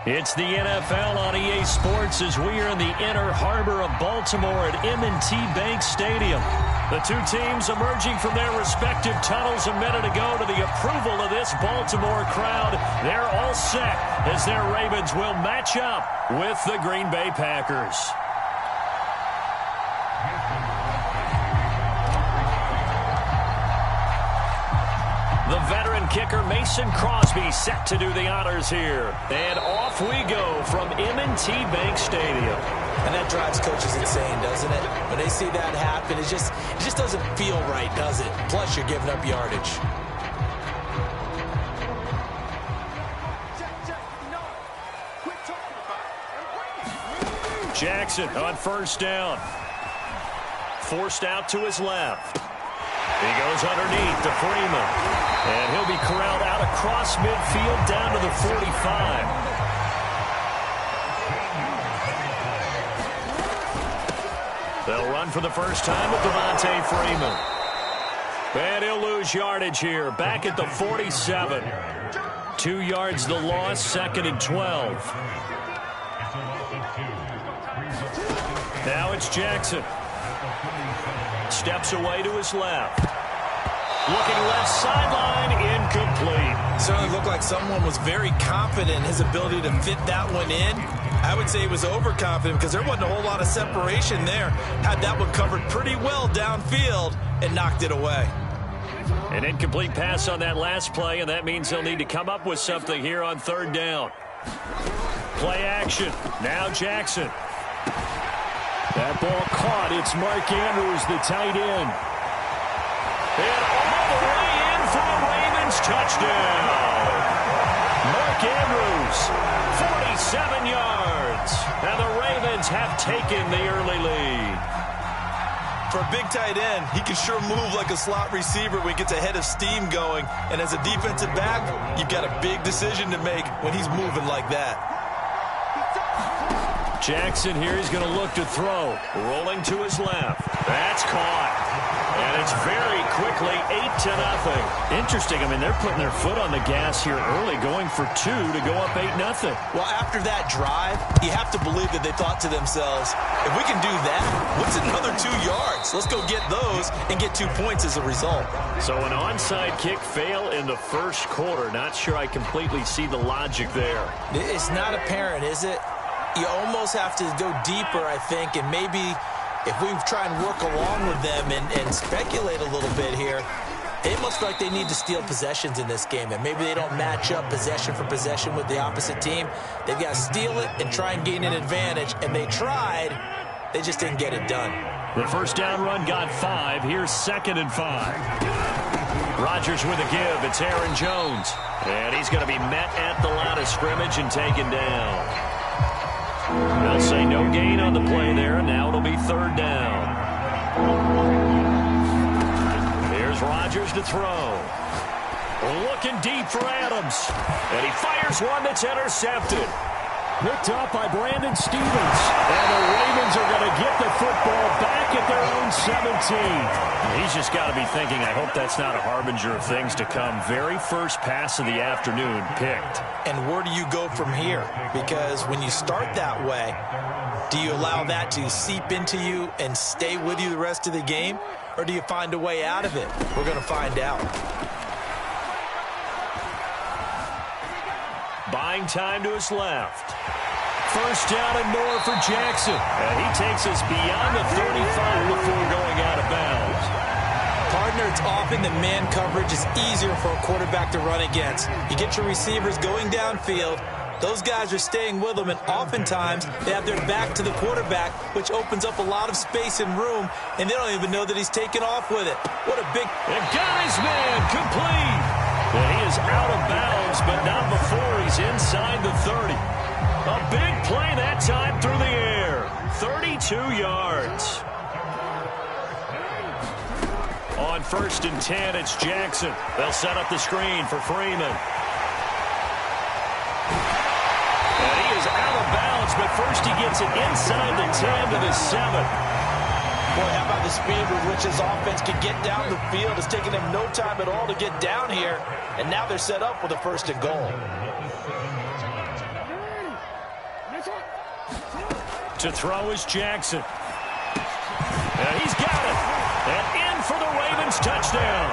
It's the NFL on EA Sports as we are in the inner harbor of Baltimore at M&T Bank Stadium. The two teams emerging from their respective tunnels a minute ago to the approval of this Baltimore crowd. They're all set as their Ravens will match up with the Green Bay Packers. The veteran kicker Mason Crosby set to do the honors here. And off we go from M&T Bank Stadium. And that drives coaches insane, doesn't it? When they see that happen, it just doesn't feel right, does it? Plus, you're giving up yardage. Jackson on first down. Forced out to his left. He goes underneath to Freeman. And he'll be corralled out across midfield down to the 45. They'll run for the first time with Devontae Freeman. And he'll lose yardage here. Back at the 47. 2 yards the loss, 2nd and 12. Now it's Jackson. Steps away to his left. Looking left sideline, incomplete. Certainly looked like someone was very confident in his ability to fit that one in. I would say he was overconfident because there wasn't a whole lot of separation there. Had that one covered pretty well downfield and knocked it away. An incomplete pass on that last play, and that means they'll need to come up with something here on third down. Play action. Now Jackson. That ball caught. It's Mark Andrews, the tight end. And all the way in for a Ravens touchdown. Mark Andrews, 47 yards. And the Ravens have taken the early lead. For a big tight end, he can sure move like a slot receiver when he gets a head of steam going. And as a defensive back, you've got a big decision to make when he's moving like that. Jackson here, he's going to look to throw. Rolling to his left. That's caught. And it's very quickly 8-0. Interesting, I mean, they're putting their foot on the gas here early, going for 2 to go up 8-0. Well, after that drive, you have to believe that they thought to themselves, if we can do that, what's another 2 yards? Let's go get those and get 2 points as a result. So an onside kick fail in the first quarter. Not sure I completely see the logic there. It's not apparent, is it? You almost have to go deeper, I think, and maybe if we try and work along with them and speculate a little bit here, it looks like they need to steal possessions in this game, and maybe they don't match up possession for possession with the opposite team. They've got to steal it and try and gain an advantage, and they tried. They just didn't get it done. The first down run got 5. Here's 2nd and 5. Rodgers with a give. It's Aaron Jones. And he's going to be met at the line of scrimmage and taken down. They'll say no gain on the play there. Now it'll be third down. Here's Rodgers to throw. Looking deep for Adams. And he fires one that's intercepted. Picked up by Brandon Stevens. And the Ravens are going to get the football back at their own 17. He's just got to be thinking, I hope that's not a harbinger of things to come. Very first pass of the afternoon picked. And where do you go from here? Because when you start that way, do you allow that to seep into you and stay with you the rest of the game? Or do you find a way out of it? We're going to find out. Buying time to his left. First down and more for Jackson. And he takes us beyond the 35 before going out of bounds. Partner, it's often the man coverage is easier for a quarterback to run against. You get your receivers going downfield. Those guys are staying with them, and oftentimes they have their back to the quarterback, which opens up a lot of space and room, and they don't even know that he's taken off with it. What a big... And got his man complete. And he is out of bounds, but not before he's inside the 30. A big play that time through the air. 32 yards. On 1st and 10, it's Jackson. They'll set up the screen for Freeman. And he is out of bounds, but first he gets it inside the 10 to the 7. Boy, how about the speed with which his offense can get down the field? It's taken them no time at all to get down here, and now they're set up with a 1st and goal. To throw is Jackson. And he's got it. And in for the Ravens touchdown.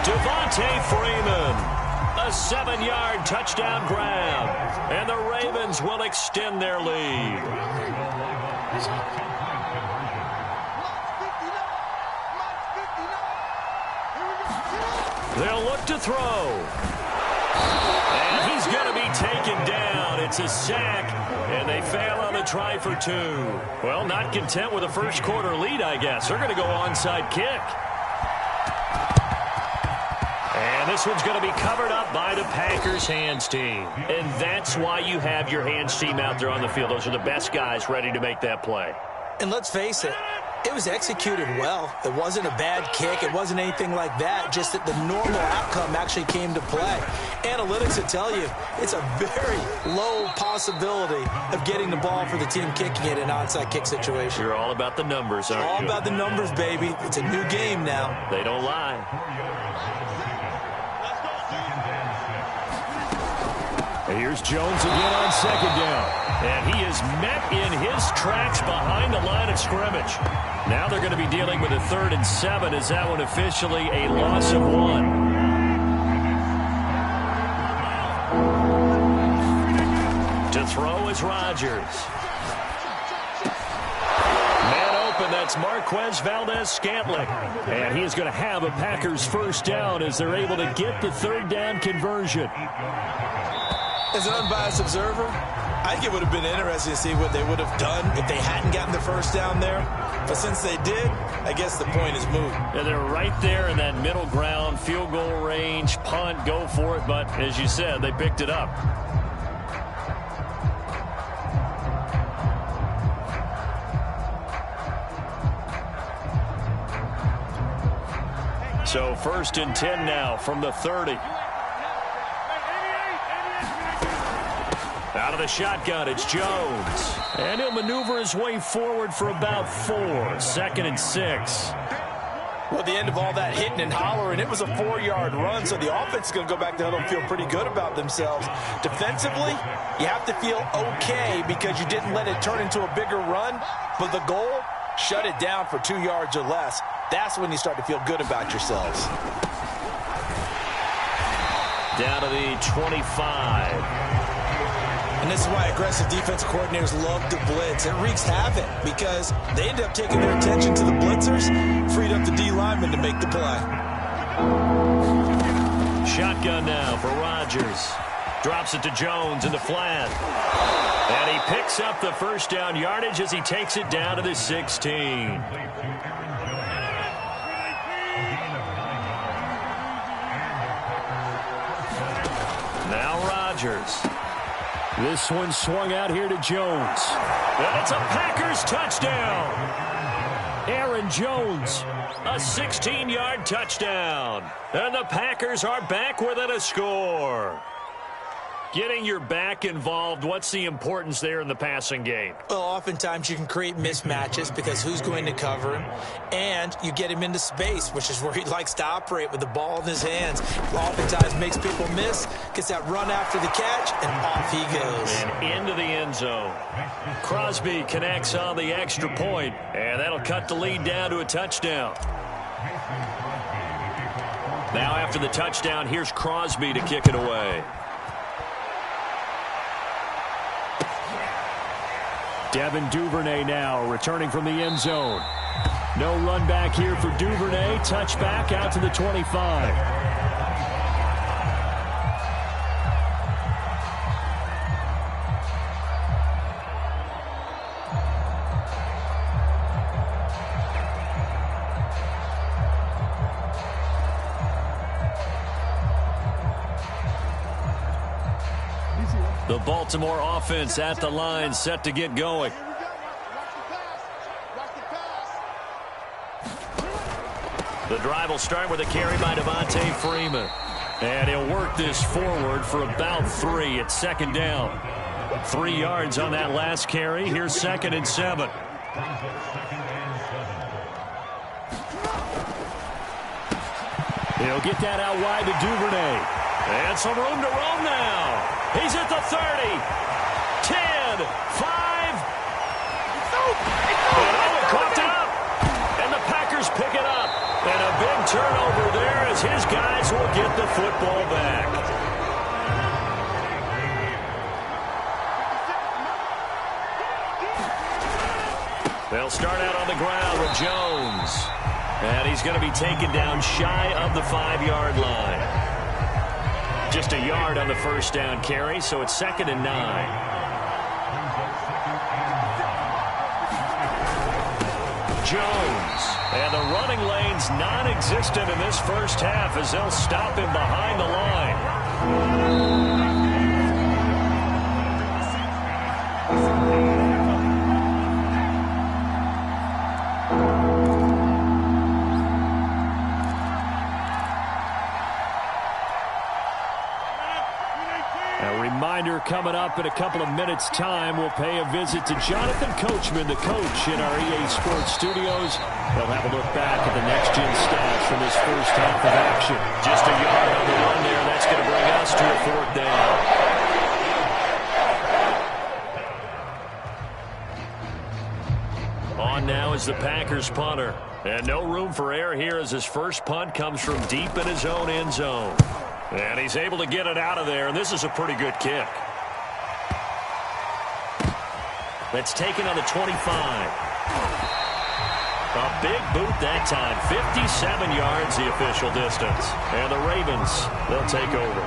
Devontae Freeman. A 7-yard touchdown grab. And the Ravens will extend their lead. They'll look to throw. And he's going to be taken down. It's a sack, and they fail on the try for 2. Well, not content with a first-quarter lead, I guess. They're going to go onside kick. And this one's going to be covered up by the Packers hands team. And that's why you have your hands team out there on the field. Those are the best guys ready to make that play. And let's face it, it was executed well. It wasn't a bad kick. It wasn't anything like that. Just that the normal outcome actually came to play. Analytics will tell you it's a very low possibility of getting the ball for the team kicking it in an onside kick situation. You're all about the numbers, aren't you? All about the numbers, baby. It's a new game now. They don't lie. And here's Jones again on second down. And he is met in his tracks behind the line of scrimmage. Now they're going to be dealing with a 3rd and 7. Is that one officially a loss of 1? To throw is Rodgers. Man open, that's Marquez Valdez-Scantling. And he is going to have a Packers first down as they're able to get the 3rd down conversion. As an unbiased observer, I think it would have been interesting to see what they would have done if they hadn't gotten the first down there. But since they did, I guess the point is moot. Yeah, they're right there in that middle ground, field goal range, punt, go for it. But as you said, they picked it up. So 1st and 10 now from the 30. Out of the shotgun, it's Jones. And he'll maneuver his way forward for about 4. 2nd and 6. Well, at the end of all that hitting and hollering, it was a 4-yard run, so the offense is going to go back to huddle and feel pretty good about themselves. Defensively, you have to feel okay because you didn't let it turn into a bigger run, but the goal, shut it down for 2 yards or less. That's when you start to feel good about yourselves. Down to the 25. And this is why aggressive defensive coordinators love to blitz. It wreaks havoc because they end up taking their attention to the blitzers, freed up the D lineman to make the play. Shotgun now for Rodgers. Drops it to Jones in the flat. And he picks up the first down yardage as he takes it down to the 16. Now Rodgers. This one swung out here to Jones. And it's a Packers touchdown. Aaron Jones, a 16-yard touchdown. And the Packers are back within a score. Getting your back involved, what's the importance there in the passing game? Well, oftentimes you can create mismatches because who's going to cover him? And you get him into space, which is where he likes to operate with the ball in his hands. Oftentimes makes people miss, gets that run after the catch, and off he goes. And into the end zone. Crosby connects on the extra point, and that'll cut the lead down to a touchdown. Now after the touchdown, here's Crosby to kick it away. Devin Duvernay now returning from the end zone. No run back here for Duvernay. Touchback out to the 25. The Baltimore offense at the line, set to get going. The drive will start with a carry by Devontae Freeman. And he'll work this forward for about 3 at 2nd down. 3 yards on that last carry. Here's 2nd and 7. He'll get that out wide to Duvernay. And some room to roam now. He's at the 30, 10, 5, turnover there as his guys will get the football back. They'll start out on the ground with Jones. And he's going to be taken down shy of the 5-yard line. Just a yard on the first down carry, so it's 2nd and 9. Jones. And the running lane's non-existent in this first half as they'll stop him behind the line. Coming up in a couple of minutes' time, we'll pay a visit to Jonathan Coachman, the coach in our EA Sports studios. They'll have a look back at the next-gen stats from this first half of action. Just a yard on the run there. That's going to bring us to a 4th down. On now is the Packers punter. And no room for error here as his first punt comes from deep in his own end zone. And he's able to get it out of there, and this is a pretty good kick. That's taken on the 25. A big boot that time. 57 yards the official distance. And the Ravens, they'll take over.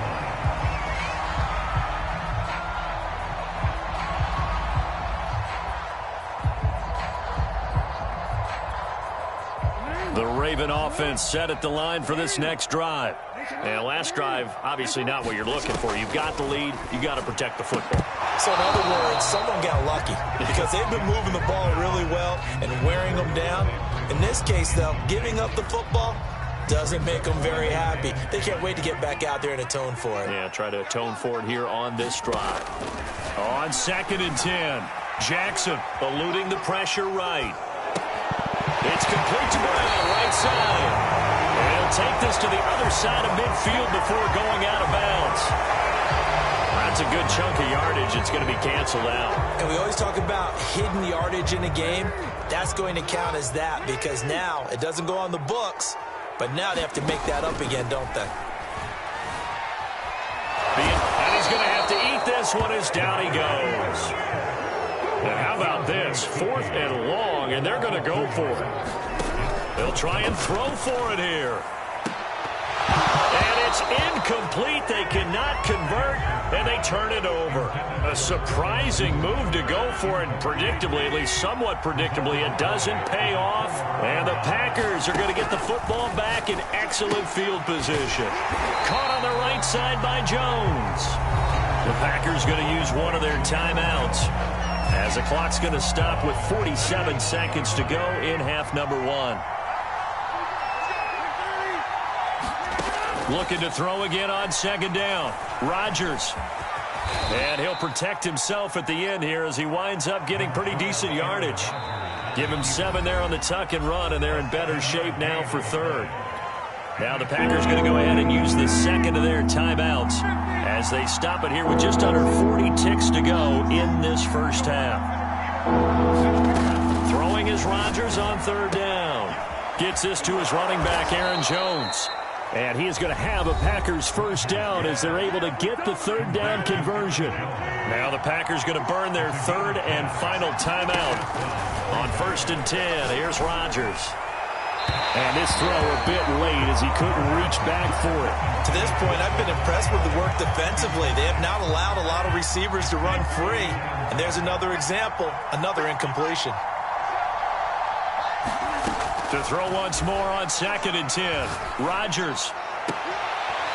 The Raven offense set at the line for this next drive. And last drive, obviously not what you're looking for. You've got the lead. You've got to protect the football. So in other words, someone got lucky because they've been moving the ball really well and wearing them down. In this case, though, giving up the football doesn't make them very happy. They can't wait to get back out there and atone for it. Yeah, try to atone for it here on this drive. On 2nd and 10, Jackson eluding the pressure right. It's complete to Brown, right side. And he'll take this to the other side of midfield before going out of bounds. That's a good chunk of yardage. It's going to be canceled out. And we always talk about hidden yardage in a game. That's going to count as that because now it doesn't go on the books, but now they have to make that up again, don't they? And he's going to have to eat this one as down he goes. And how about this? 4th and long, and they're going to go for it. They'll try and throw for it here. And it's incomplete. They cannot convert, and they turn it over. A surprising move to go for it, and predictably, at least somewhat predictably, it doesn't pay off. And the Packers are going to get the football back in excellent field position. Caught on the right side by Jones. The Packers going to use one of their timeouts as the clock's going to stop with 47 seconds to go in half number 1. Looking to throw again on 2nd down. Rodgers. And he'll protect himself at the end here as he winds up getting pretty decent yardage. Give him 7 there on the tuck and run, and they're in better shape now for 3rd. Now the Packers going to go ahead and use the 2nd of their timeouts as they stop it here with just under 40 ticks to go in this first half. Throwing is Rodgers on 3rd down. Gets this to his running back, Aaron Jones. And he is going to have a Packers first down as they're able to get the 3rd down conversion. Now the Packers going to burn their 3rd and final timeout. On 1st and 10, here's Rodgers. And this throw a bit late as he couldn't reach back for it. To this point, I've been impressed with the work defensively. They have not allowed a lot of receivers to run free. And there's another example, another incompletion. To throw once more on 2nd and 10. Rodgers.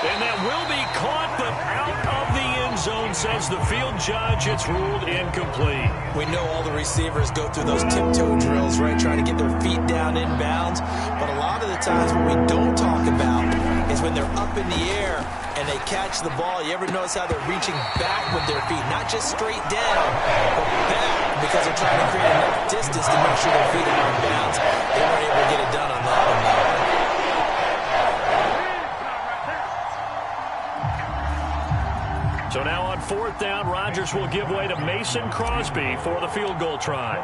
And that will be caught, but out of the end zone, says the field judge. It's ruled incomplete. We know all the receivers go through those tiptoe drills, right, trying to get their feet down inbounds. But a lot of the times what we don't talk about is when they're up in the air and they catch the ball. You ever notice how they're reaching back with their feet, not just straight down, but back, because they're trying to create enough distance to make sure their feet are in bounds. They weren't able to get it done on that one, though. So now on 4th down, Rodgers will give way to Mason Crosby for the field goal try.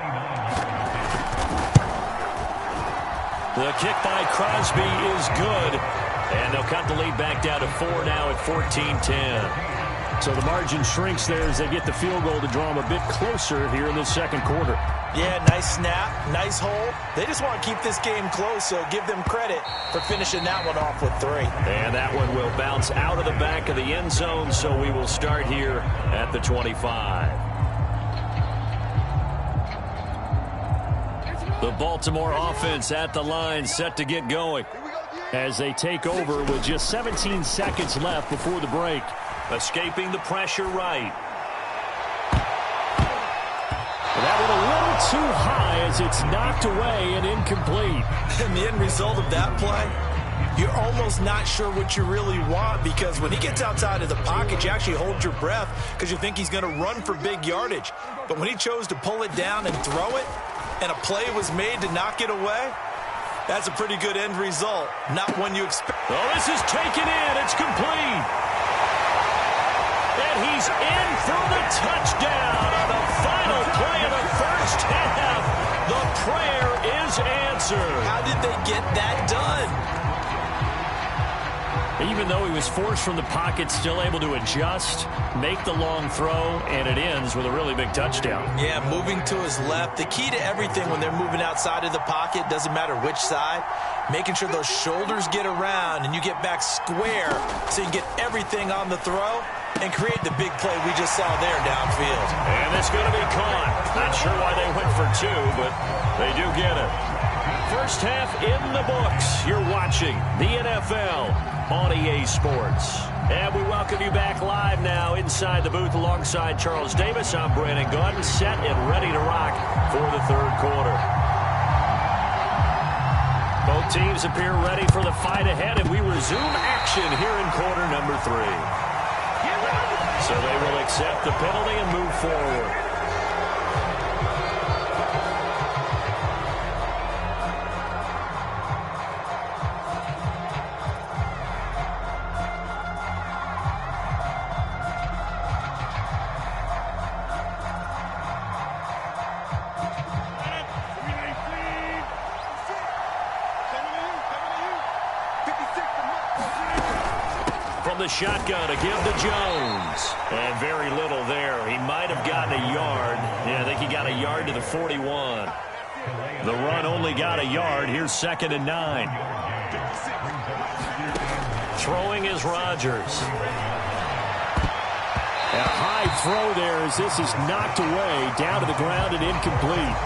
The kick by Crosby is good. And they'll cut the lead back down to 4 now at 14-10. So the margin shrinks there as they get the field goal to draw them a bit closer here in the second quarter. Yeah, nice snap, nice hole. They just want to keep this game close, so give them credit for finishing that one off with 3. And that one will bounce out of the back of the end zone, so we will start here at the 25. The Baltimore offense at the line, set to get going. As they take over with just 17 seconds left before the break. Escaping the pressure right. That one a little too high as it's knocked away and incomplete. And the end result of that play, you're almost not sure what you really want, because when he gets outside of the pocket, you actually hold your breath because you think he's going to run for big yardage. But when he chose to pull it down and throw it, and a play was made to knock it away, that's a pretty good end result. Not one you expect. Oh, this is taken in. It's complete. And he's in for the touchdown on the final play of the first half. The prayer is answered. How did they get that done? Even though he was forced from the pocket, still able to adjust, make the long throw, and it ends with a really big touchdown. Yeah, moving to his left. The key to everything when they're moving outside of the pocket, doesn't matter which side, making sure those shoulders get around and you get back square so you can get everything on the throw and create the big play we just saw there downfield. And it's going to be caught. Not sure why they went for 2, but they do get it. First half in the books. You're watching the NFL on EA Sports. And we welcome you back live now inside the booth alongside Charles Davis. I'm Brandon Gaudin, set and ready to rock for the third quarter. Both teams appear ready for the fight ahead, and we resume action here in quarter number 3. So they will accept the penalty and move forward. The shotgun to give to Jones. And very little there. He might have gotten a yard. Yeah, I think he got a yard to the 41. The run only got a yard. Here's 2nd and 9. Throwing is Rodgers. And a high throw there as this is knocked away, down to the ground and incomplete.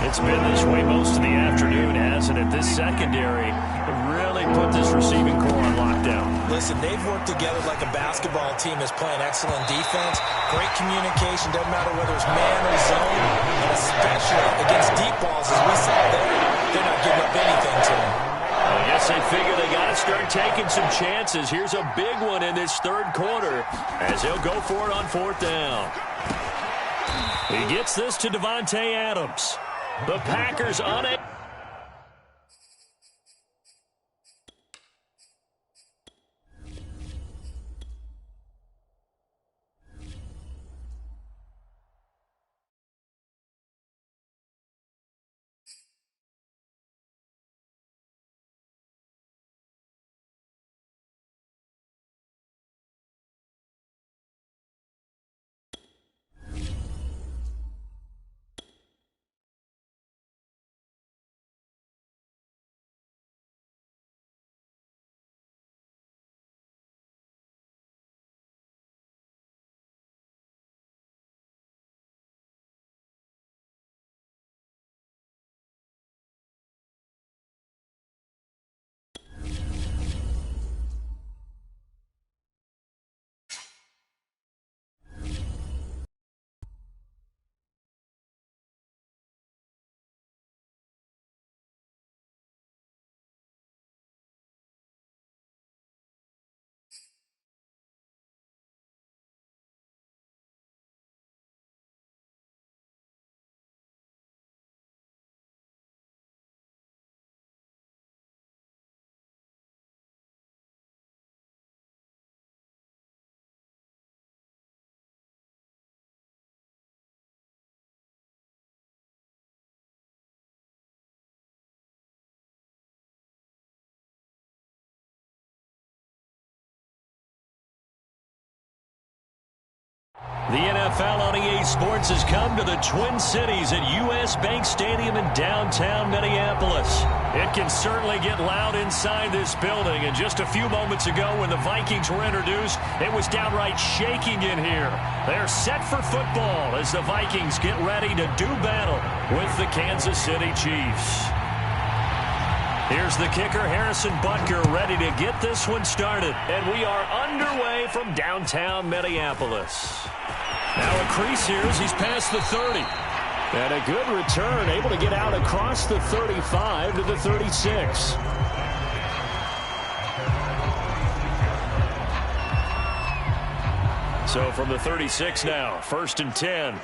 It's been this way most of the afternoon, hasn't it? This secondary really put this receiving core on lockdown. Listen, they've worked together like a basketball team that's playing excellent defense. Great communication, doesn't matter whether it's man or zone, and especially against deep balls, as we saw there, they're not giving up anything to them. I guess they figure they got to start taking some chances. Here's a big one in this third quarter as he'll go for it on 4th down. He gets this to Devontae Adams. The Packers on it. The NFL on EA Sports has come to the Twin Cities at U.S. Bank Stadium in downtown Minneapolis. It can certainly get loud inside this building, and just a few moments ago when the Vikings were introduced, it was downright shaking in here. They're set for football as the Vikings get ready to do battle with the Kansas City Chiefs. Here's the kicker, Harrison Butker, ready to get this one started. And we are underway from downtown Minneapolis. Now a crease here as he's past the 30. And a good return, able to get out across the 35 to the 36. So from the 36 now, 1st and 10.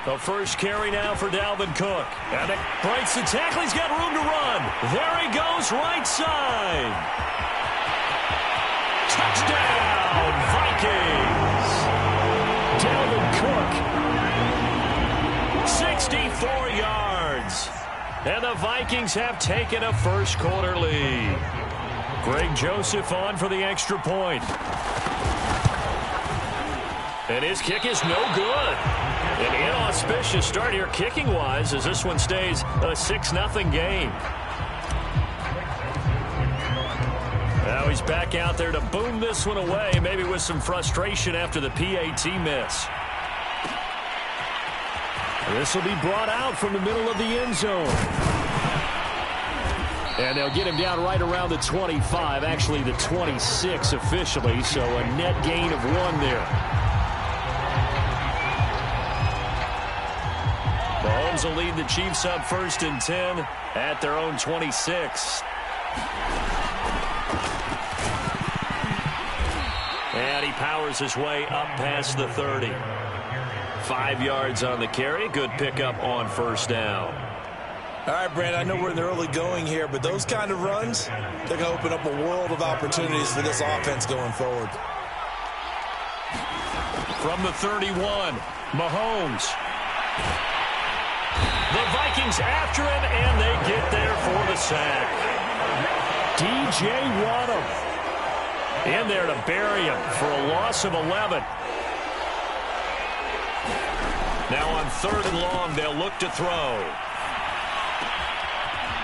The first carry now for Dalvin Cook. And it breaks the tackle. He's got room to run. There he goes, right side. Touchdown, Vikings. Dalvin Cook. 64 yards. And the Vikings have taken a first-quarter lead. Greg Joseph on for the extra point. And his kick is no good. An inauspicious start here kicking-wise as this one stays a 6-0 game. Now he's back out there to boom this one away, maybe with some frustration after the PAT miss. This will be brought out from the middle of the end zone. And they'll get him down right around the 25, actually the 26 officially, so a net gain of 1 there. Mahomes will lead the Chiefs up 1st and 10 at their own 26. And he powers his way up past the 30. 5 yards on the carry. Good pickup on 1st down. All right, Brand, I know we're in the early going here, but those kind of runs, they're going to open up a world of opportunities for this offense going forward. From the 31, Mahomes. The Vikings after him, and they get there for the sack. DJ Waddle in there to bury him for a loss of 11. Now on 3rd and long, they'll look to throw.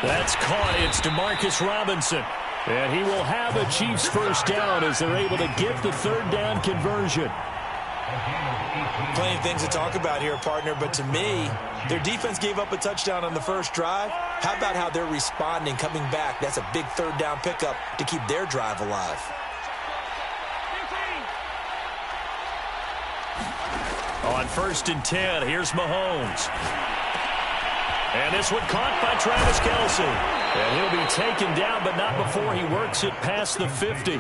That's caught. It's DeMarcus Robinson. And he will have a Chiefs first down as they're able to get the 3rd down conversion. Plenty of things to talk about here, partner, but to me, their defense gave up a touchdown on the first drive. How about how they're responding, coming back? That's a big 3rd down pickup to keep their drive alive. On 1st and 10, here's Mahomes. And this one caught by Travis Kelce. And he'll be taken down, but not before he works it past the 50.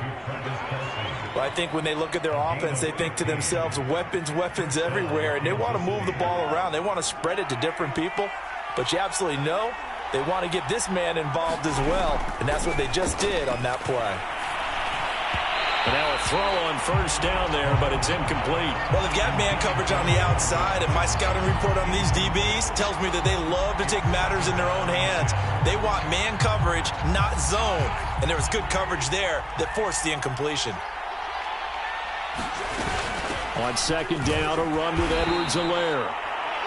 Well, I think when they look at their offense, they think to themselves, weapons, weapons everywhere, and they want to move the ball around. They want to spread it to different people, but you absolutely know they want to get this man involved as well, and that's what they just did on that play. And now a throw on 1st down there, but it's incomplete. Well, they've got man coverage on the outside, and my scouting report on these DBs tells me that they love to take matters in their own hands. They want man coverage, not zone, and there was good coverage there that forced the incompletion. On 2nd down, a run with Edwards-Helaire.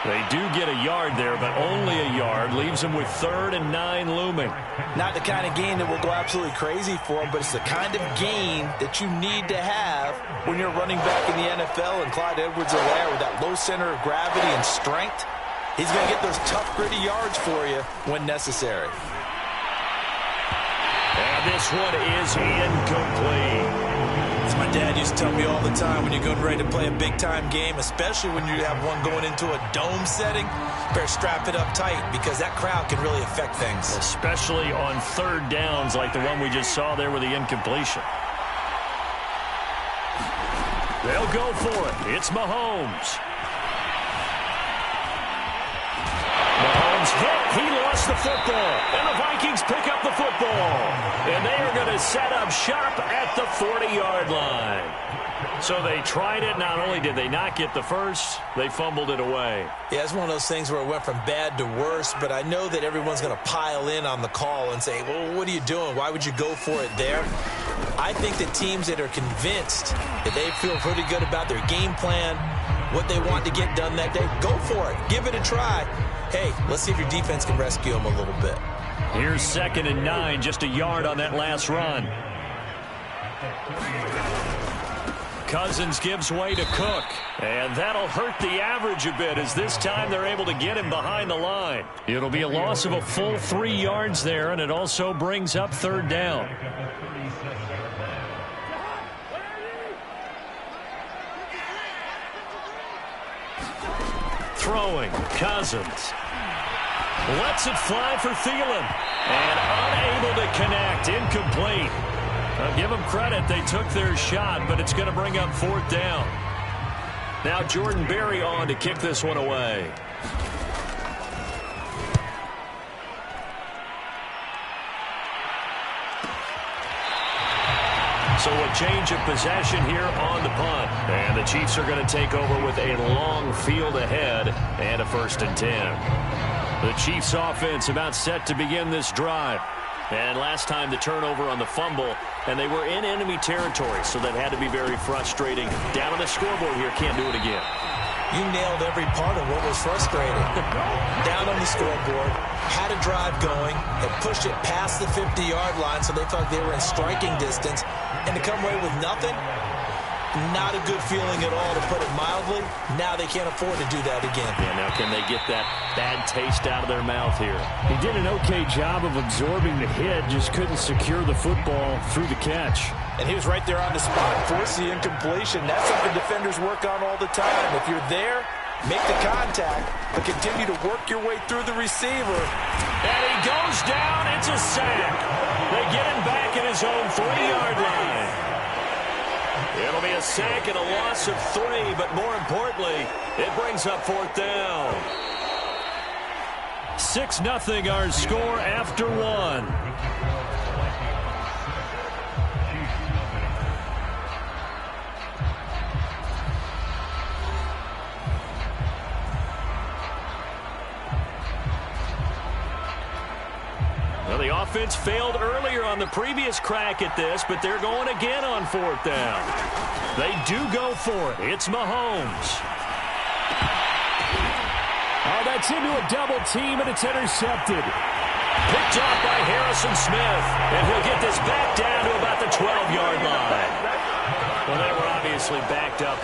They do get a yard there, but only a yard. Leaves them with 3rd and 9 looming. Not the kind of gain that will go absolutely crazy for them, but it's the kind of gain that you need to have when you're running back in the NFL. And Clyde Edwards-Helaire, with that low center of gravity and strength, he's going to get those tough, gritty yards for you when necessary. And this one is incomplete. As my dad used to tell me all the time, when you're getting ready to play a big-time game, especially when you have one going into a dome setting, better strap it up tight because that crowd can really affect things. Especially on 3rd downs like the one we just saw there with the incompletion. They'll go for it. It's Mahomes. Mahomes hit. He lost the football. And the Vikings pick up the football. And they are going to set up shop at the 40-yard line. So they tried it. Not only did they not get the first, they fumbled it away. Yeah, it's one of those things where it went from bad to worse, but I know that everyone's going to pile in on the call and say, well, what are you doing? Why would you go for it there? I think that teams that are convinced that they feel pretty good about their game plan, what they want to get done that day, go for it. Give it a try. Hey, let's see if your defense can rescue them a little bit. Here's 2nd and 9, just a yard on that last run. Cousins gives way to Cook. And that'll hurt the average a bit, as this time they're able to get him behind the line. It'll be a loss of a full 3 yards there, and it also brings up 3rd down. Throwing, Cousins. Lets it fly for Thielen. And unable to connect, incomplete. I'll give them credit, they took their shot, but it's going to bring up 4th down. Now Jordan Berry on to kick this one away. So a change of possession here on the punt. And the Chiefs are going to take over with a long field ahead and a 1st and 10. The Chiefs offense about set to begin this drive. And last time the turnover on the fumble, and they were in enemy territory, so that had to be very frustrating. Down on the scoreboard here, can't do it again. You nailed every part of what was frustrating. Down on the scoreboard, had a drive going, and pushed it past the 50-yard line, so they felt they were in striking distance, and to come away with nothing, not a good feeling at all, to put it mildly. Now they can't afford to do that again. Yeah, now can they get that bad taste out of their mouth here? He did an okay job of absorbing the hit, just couldn't secure the football through the catch. And he was right there on the spot, force the incompletion. That's something defenders work on all the time. If you're there, make the contact, but continue to work your way through the receiver. And he goes down. It's a sack. They get him back at his own 3-yard line. It'll be a sack and a loss of 3, but more importantly, it brings up 4th down. 6-0 our score after 1. Well, the offense failed earlier on the previous crack at this, but they're going again on 4th down. They do go for it. It's Mahomes. Oh, that's into a double team, and it's intercepted. Picked off by Harrison Smith, and he'll get this back down to about the 12-yard line. Well, they were obviously backed up